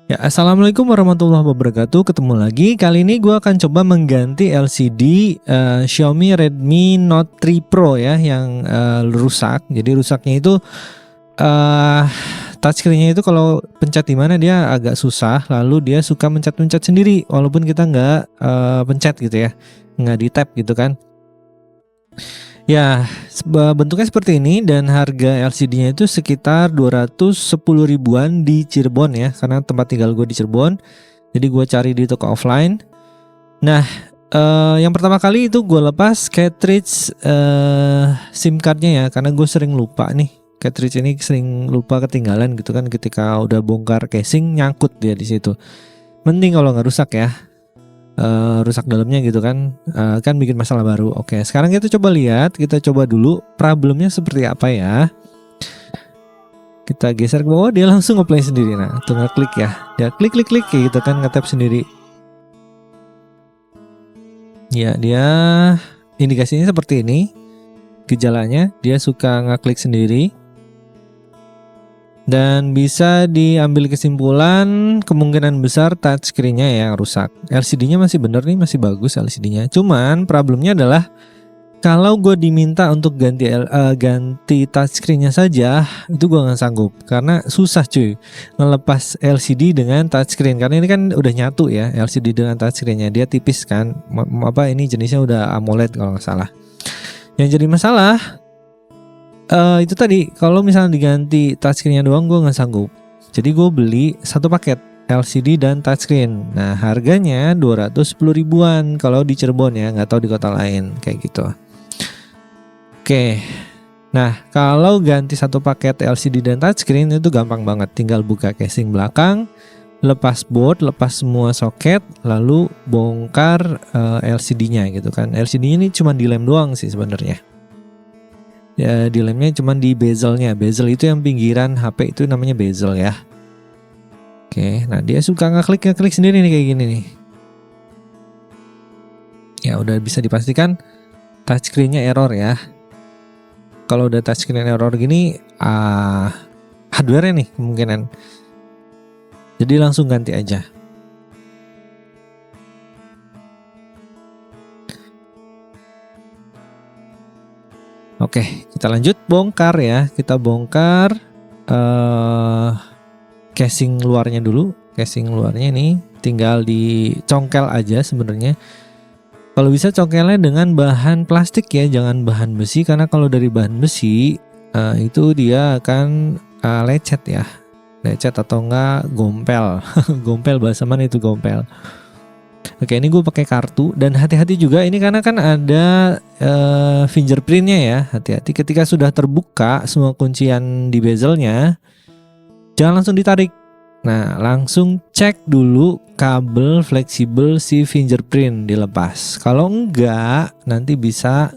Ya, assalamualaikum warahmatullahi wabarakatuh. Ketemu lagi. Kali ini gue akan coba mengganti LCD Xiaomi Redmi Note 3 Pro ya, yang rusak. Jadi rusaknya itu touchscreen-nya itu kalau pencet di mana dia agak susah. Lalu dia suka mencet-mencet sendiri, walaupun kita nggak pencet gitu ya, nggak di tap gitu kan. Ya, bentuknya seperti ini dan harga LCD-nya itu sekitar 210 ribuan di Cirebon ya, karena tempat tinggal gue di Cirebon. Jadi gue cari di toko offline. Nah, yang pertama kali itu gue lepas cartridge SIM cardnya ya, karena gue sering lupa nih. Cartridge ini sering lupa ketinggalan gitu kan, ketika udah bongkar casing nyangkut dia di situ. Mending kalau nggak rusak ya. Rusak dalamnya gitu kan, kan bikin masalah baru. Oke, sekarang kita coba lihat, kita coba dulu problemnya seperti apa ya. Kita geser ke bawah, dia langsung ngeplay sendiri. Nah, tuh ngeklik ya, dia klik gitu kan, ngetap sendiri. Ya, dia indikasinya seperti ini. Gejalanya dia suka ngeklik sendiri. Dan bisa diambil kesimpulan kemungkinan besar touchscreen-nya yang rusak. LCD-nya masih bener nih, masih bagus LCD-nya. Cuman problemnya adalah kalau gue diminta untuk ganti touchscreen-nya saja, itu gue nggak sanggup karena susah cuy ngelepas LCD dengan touchscreen, karena ini kan udah nyatu ya LCD dengan touchscreen-nya. Dia tipis kan, ini jenisnya udah AMOLED kalau nggak salah. Yang jadi masalah itu tadi, kalau misalnya diganti touchscreen-nya doang gue nggak sanggup. Jadi gue beli satu paket LCD dan touchscreen. Nah, harganya 210 ribuan kalau di Cirebon ya, nggak tahu di kota lain kayak gitu. Oke. Nah, kalau ganti satu paket LCD dan touchscreen itu gampang banget. Tinggal buka casing belakang, lepas board, lepas semua soket, lalu bongkar LCD-nya gitu kan. LCD-nya ini cuma dilem doang sih sebenarnya. Ya, dilemnya cuma di bezelnya. Bezel itu yang pinggiran HP itu namanya bezel ya. Oke, nah dia suka ngeklik sendiri nih kayak gini nih. Ya udah bisa dipastikan touchscreen-nya error ya. Kalau udah touchscreen error gini, hardware-nya nih kemungkinan. Jadi langsung ganti aja. Oke, kita lanjut bongkar ya. Kita bongkar casing luarnya dulu. Casing luarnya ini tinggal dicongkel aja sebenarnya. Kalau bisa congkelnya dengan bahan plastik ya, jangan bahan besi, karena kalau dari bahan besi itu dia akan lecet ya. Lecet atau enggak gompel. Gompel, bahasa mana itu gompel. Oke, ini gue pakai kartu, dan hati-hati juga ini karena kan ada fingerprintnya ya. Hati-hati ketika sudah terbuka semua kuncian di bezelnya, jangan langsung ditarik. Nah, langsung cek dulu kabel fleksibel si fingerprint dilepas. Kalau enggak, nanti bisa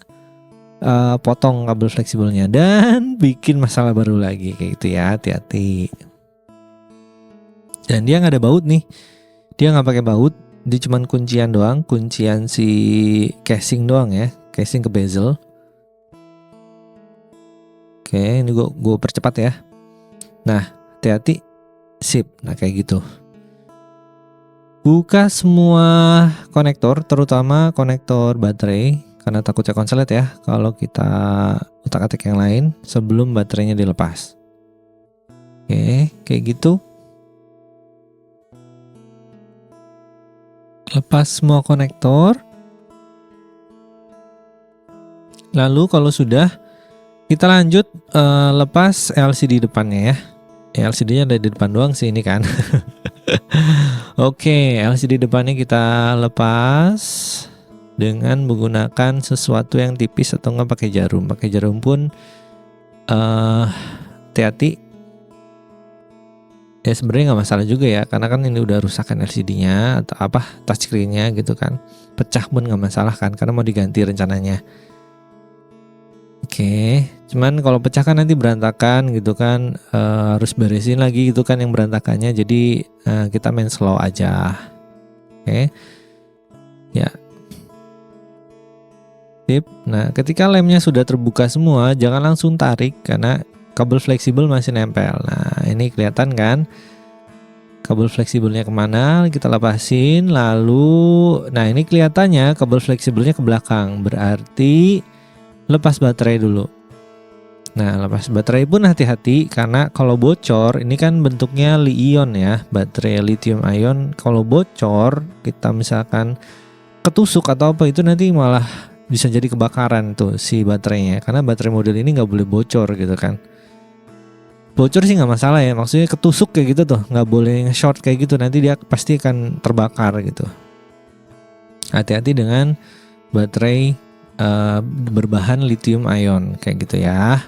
potong kabel fleksibelnya dan bikin masalah baru lagi kayak gitu ya. Hati-hati. Dan dia nggak ada baut nih. Dia nggak pakai baut. Dia cuman kuncian doang, kuncian si casing doang ya, casing ke bezel. Oke, ini gue percepat ya. Nah, hati-hati. Sip, nah kayak gitu. Buka semua konektor, terutama konektor baterai, karena takutnya konslet ya kalau kita utak-atik yang lain sebelum baterainya dilepas. Oke, kayak gitu. Lepas semua konektor. Lalu kalau sudah, kita lanjut lepas LCD depannya ya. LCD-nya ada di depan doang sih ini kan. Oke, LCD depannya kita lepas dengan menggunakan sesuatu yang tipis atau nggak pakai jarum. Pakai jarum pun hati-hati. Ya sebenarnya nggak masalah juga ya, karena kan ini udah rusakan LCD-nya atau touchscreen-nya gitu kan. Pecah pun nggak masalah kan, karena mau diganti rencananya. Oke, cuman kalau pecah kan nanti berantakan gitu kan, harus beresin lagi gitu kan yang berantakannya. Jadi kita main slow aja. Oke, ya. Tip. Nah, ketika lemnya sudah terbuka semua, jangan langsung tarik karena kabel fleksibel masih nempel. Nah, ini kelihatan kan? Kabel fleksibelnya kemana? Kita lepasin. Lalu, nah ini kelihatannya kabel fleksibelnya ke belakang. Berarti lepas baterai dulu. Nah, lepas baterai pun hati-hati karena kalau bocor, ini kan bentuknya li-ion ya, baterai lithium ion. Kalau bocor, kita misalkan ketusuk atau apa itu nanti malah bisa jadi kebakaran tuh si baterainya. Karena baterai model ini nggak boleh bocor gitu kan. Bocor sih nggak masalah ya, maksudnya ketusuk kayak gitu tuh, nggak boleh nge-short kayak gitu, nanti dia pasti akan terbakar gitu. Hati-hati dengan baterai berbahan lithium ion kayak gitu ya.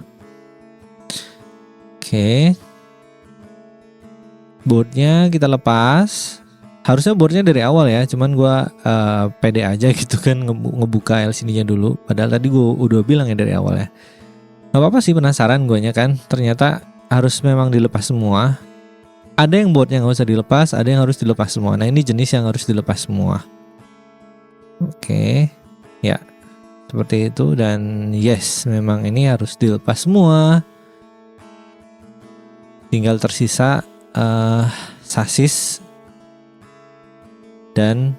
Oke, boardnya kita lepas. Harusnya boardnya dari awal ya, cuman gue pede aja gitu kan ngebuka LCD-nya dulu. Padahal tadi gue udah bilang ya dari awal ya. Gak apa-apa sih, penasaran guanya kan. Ternyata harus memang dilepas semua. Ada yang boardnya nggak usah dilepas, ada yang harus dilepas semua. Nah ini jenis yang harus dilepas semua. Oke, ya seperti itu, dan yes memang ini harus dilepas semua. Tinggal tersisa sasis dan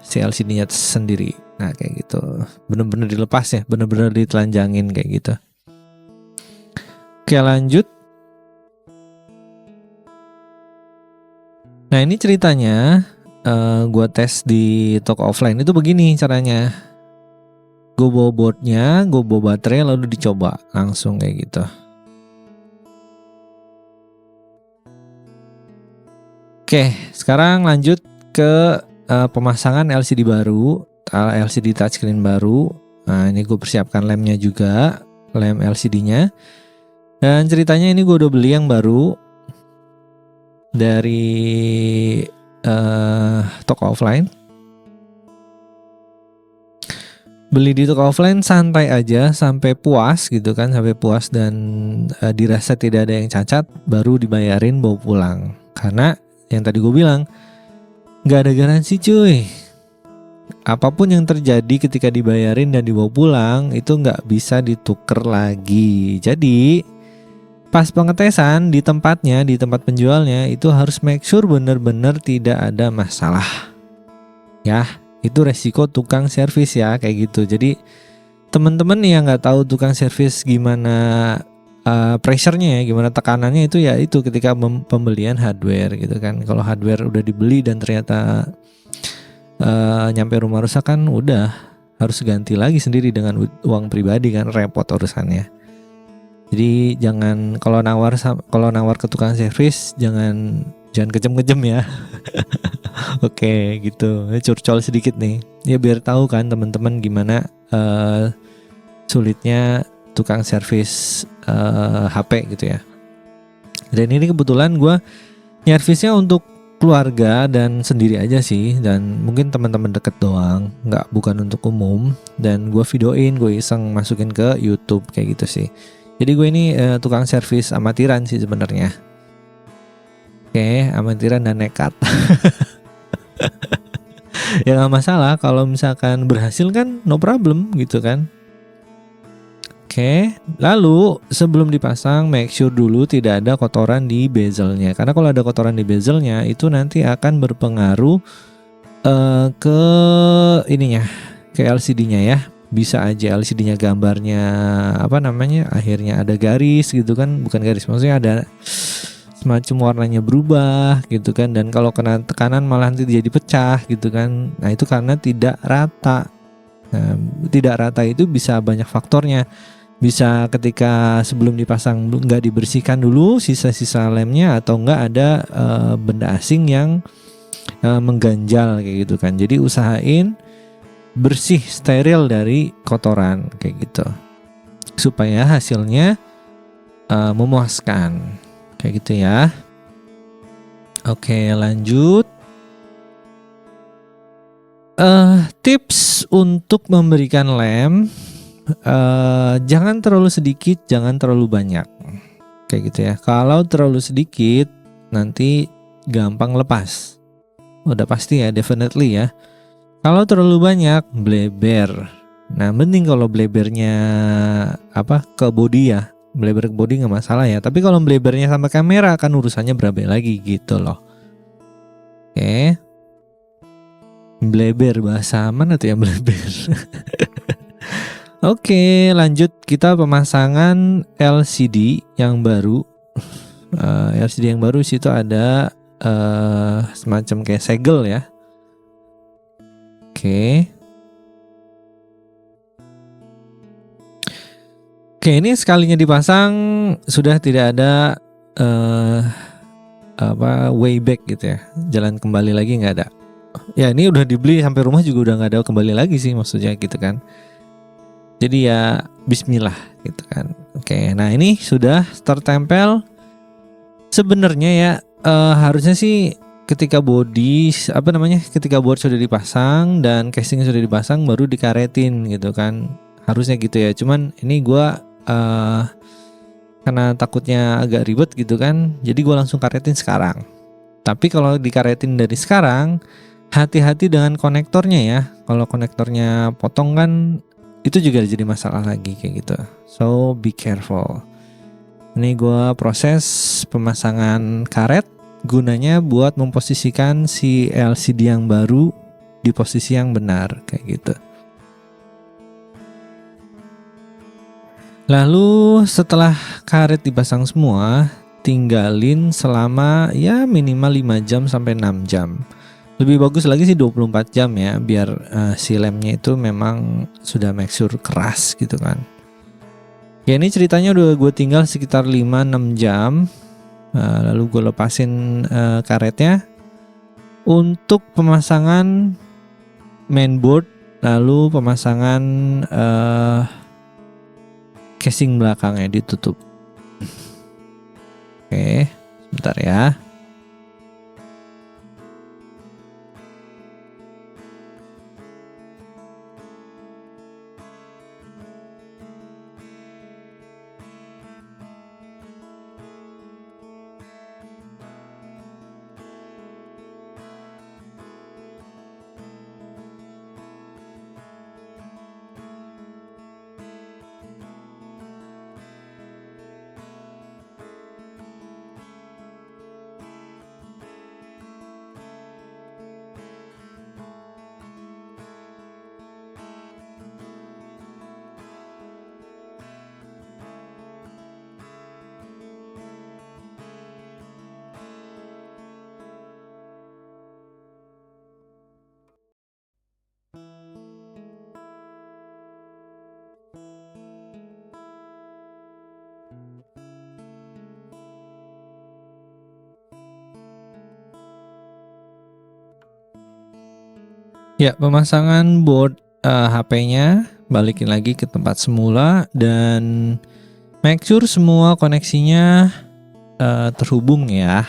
si LCD-nya sendiri. Nah kayak gitu, bener-bener dilepas ya, bener-bener ditelanjangin kayak gitu. Oke lanjut. Nah ini ceritanya gue tes di toko offline itu begini caranya. Gue bawa boardnya, gue bawa baterai, lalu dicoba langsung kayak gitu. Oke, sekarang lanjut ke pemasangan LCD baru, LCD touchscreen baru. Nah ini gue persiapkan lemnya juga, lem LCD-nya. Dan ceritanya ini gue udah beli yang baru dari toko offline. Beli di toko offline santai aja sampai puas gitu kan, sampai puas dan dirasa tidak ada yang cacat, baru dibayarin bawa pulang. Karena yang tadi gue bilang, gak ada garansi cuy. Apapun yang terjadi ketika dibayarin dan dibawa pulang, itu gak bisa dituker lagi. Jadi pas pengetesan di tempatnya, di tempat penjualnya, itu harus make sure bener-bener tidak ada masalah. Ya, itu resiko tukang servis ya, kayak gitu. Jadi teman-teman yang gak tahu tukang servis gimana pressure-nya ya, gimana tekanannya, itu ya itu ketika pembelian hardware gitu kan. Kalau hardware udah dibeli dan ternyata nyampe rumah rusak kan udah harus ganti lagi sendiri dengan uang pribadi kan, repot urusannya. Jadi jangan kalau nawar ke tukang servis jangan kejem-kejem ya. Oke gitu, curcol sedikit nih ya biar tahu kan teman-teman gimana sulitnya tukang servis HP gitu ya. Dan ini kebetulan gue nyervisnya untuk keluarga dan sendiri aja sih, dan mungkin teman-teman deket doang, bukan untuk umum. Dan gue videoin, gue iseng masukin ke YouTube kayak gitu sih. Jadi gue ini tukang servis amatiran sih sebenarnya. Oke, amatiran dan nekat. Ya nggak masalah kalau misalkan berhasil kan, no problem gitu kan. Oke, lalu sebelum dipasang make sure dulu tidak ada kotoran di bezelnya. Karena kalau ada kotoran di bezelnya itu nanti akan berpengaruh ke ininya, ke LCD-nya ya. Bisa aja LCD-nya gambarnya akhirnya ada garis gitu kan, bukan garis, maksudnya ada semacam warnanya berubah gitu kan. Dan kalau kena tekanan malah nanti jadi pecah gitu kan. Nah itu karena tidak rata. Nah, tidak rata itu bisa banyak faktornya. Bisa ketika sebelum dipasang nggak dibersihkan dulu sisa-sisa lemnya, atau nggak ada benda asing yang mengganjal kayak gitu kan. Jadi usahain bersih, steril dari kotoran kayak gitu supaya hasilnya memuaskan kayak gitu ya. Oke lanjut. Tips untuk memberikan lem, jangan terlalu sedikit, jangan terlalu banyak kayak gitu ya. Kalau terlalu sedikit nanti gampang lepas, udah pasti ya, definitely ya. Kalau terlalu banyak bleber. Nah mending kalau blebernya ke body ya, Bleber ke body nggak masalah ya. Tapi kalau blebernya sama kamera kan urusannya berabe lagi gitu loh. Oke. Bleber bahasa mana tuh ya bleber? Oke, lanjut kita pemasangan LCD yang baru. LCD yang baru situ ada semacam kayak segel ya. Oke. Oke, ini sekalinya dipasang sudah tidak ada way back gitu ya. Jalan kembali lagi nggak ada. Ya ini udah dibeli sampai rumah juga udah nggak ada kembali lagi sih maksudnya gitu kan. Jadi ya Bismillah gitu kan. Oke, nah ini sudah tertempel. Sebenarnya ya harusnya sih ketika ketika board sudah dipasang dan casing sudah dipasang baru dikaretin gitu kan. Harusnya gitu ya. Cuman ini gua karena takutnya agak ribet gitu kan. Jadi gua langsung karetin sekarang. Tapi kalau dikaretin dari sekarang, hati-hati dengan konektornya ya. Kalau konektornya potong kan itu juga jadi masalah lagi kayak gitu. So be careful. Ini gue proses pemasangan karet gunanya buat memposisikan si LCD yang baru di posisi yang benar kayak gitu. Lalu setelah karet dipasang semua, tinggalin selama ya minimal 5 jam sampai 6 jam. Lebih bagus lagi sih 24 jam ya, biar si lemnya itu memang sudah make sure keras gitu kan. Ya ini ceritanya udah gue tinggal sekitar 5-6 jam. Lalu gue lepasin karetnya untuk pemasangan mainboard, lalu pemasangan casing belakangnya ditutup. Oke, sebentar ya. Ya, pemasangan board HP-nya balikin lagi ke tempat semula dan make sure semua koneksinya terhubung ya.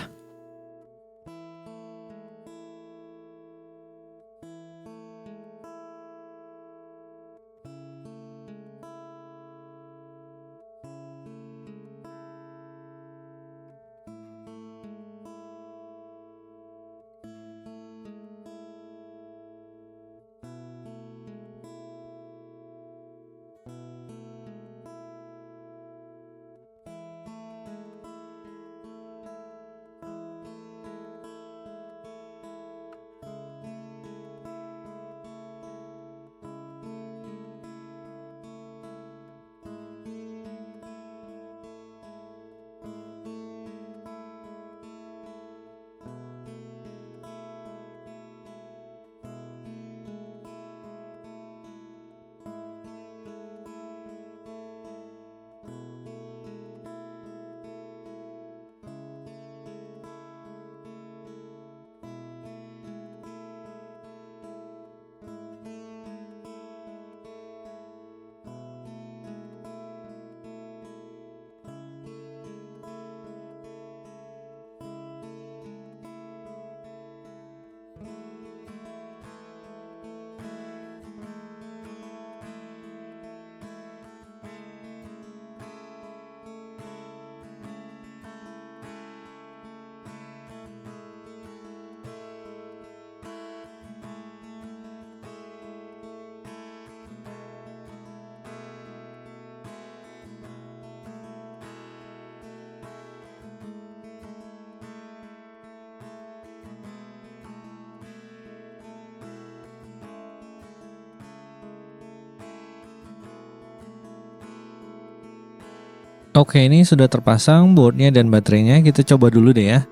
Oke, ini sudah terpasang boardnya dan baterainya. Kita coba dulu deh ya.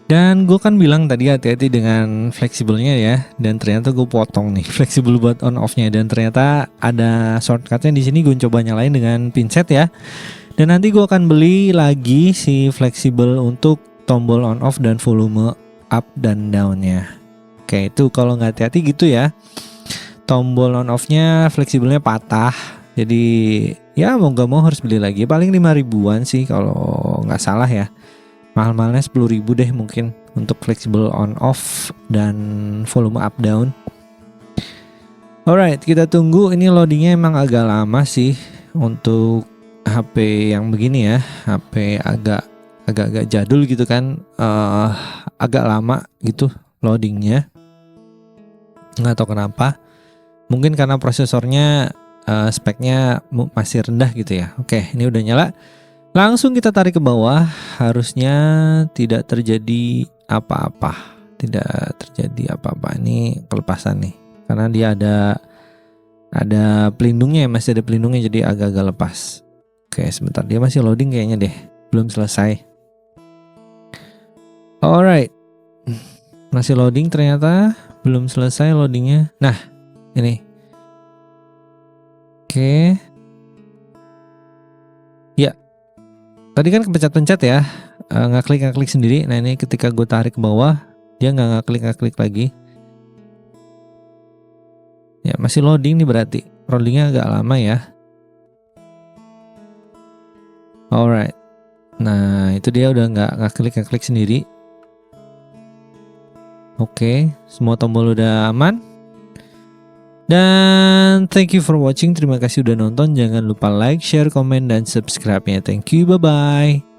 Dan gue kan bilang tadi hati-hati dengan fleksibelnya ya. Dan ternyata gue potong nih fleksibel buat on off-nya. Dan ternyata ada shortcutnya di sini. Gue coba nyalain dengan pinset ya. Dan nanti gue akan beli lagi si fleksibel untuk tombol on off dan volume up dan down-nya. Oke, itu kalau nggak hati-hati gitu ya. Tombol on off-nya fleksibelnya patah. Jadi ya mau gak mau harus beli lagi. Paling 5 ribuan sih kalau nggak salah ya. Mahal-mahalnya 10 ribu deh mungkin untuk fleksibel on off dan volume up down. Alright, kita tunggu. Ini loadingnya emang agak lama sih untuk HP yang begini ya. HP agak jadul gitu kan. Agak lama gitu loadingnya. Nggak tahu kenapa. Mungkin karena prosesornya speknya masih rendah gitu ya. Oke, ini udah nyala. Langsung kita tarik ke bawah. Harusnya tidak terjadi apa-apa. Tidak terjadi apa-apa. Ini kelepasan nih. Karena dia ada pelindungnya ya, masih ada pelindungnya jadi agak-agak lepas. Oke, sebentar, dia masih loading kayaknya deh. Belum selesai. Alright. Masih loading ternyata. Belum selesai loadingnya. Nah, ini. Oke. Ya. Tadi kan kepencet-pencet ya. Ngaklik sendiri. Nah, ini ketika gue tarik ke bawah, dia nggak ngaklik lagi. Ya, masih loading nih berarti. Loadingnya agak lama ya. Alright. Nah, itu dia udah nggak ngaklik sendiri. Oke, semua tombol udah aman. Dan thank you for watching. Terima kasih udah nonton. Jangan lupa like, share, komen, dan subscribe-nya. Thank you, bye-bye.